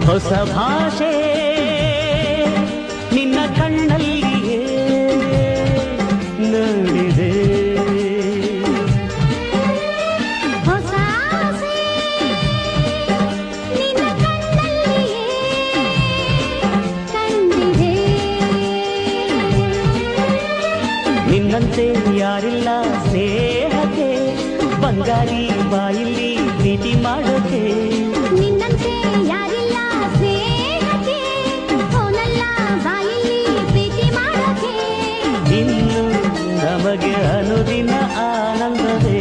ಹೊಸ ಭಾಷೆ ನಿನ್ನ ಕಣ್ಣಲ್ಲಿಯೇ ನೋಡಿದೆ. ಹೊಸ ಆಸೆ ನಿನ್ನ ಕಣ್ಣಲ್ಲಿಯೇ ಕಂಡಿದೆ. ನಿನ್ನಂತೆ ಯಾರಿಲ್ಲ ಸ್ನೇಹಕ್ಕೆ, ಬಂಗಾರಿ ಬಾಯಿಲ್ಲಿ ಪ್ರೀತಿ ಮಾಡೋಕೆ. ನಿನ್ನಂತೆ ಯಾರಿಲ್ಲ ಸ್ನೇಹಕ್ಕೆ, ಹೋನಲ್ಲ ಬಾಯಲ್ಲಿ ಪ್ರೀತಿ ಮಾಡೋಕೆ. ಇನ್ನು ನಮಗೆ ಅನುದಿನ ಆನಂದವೇ.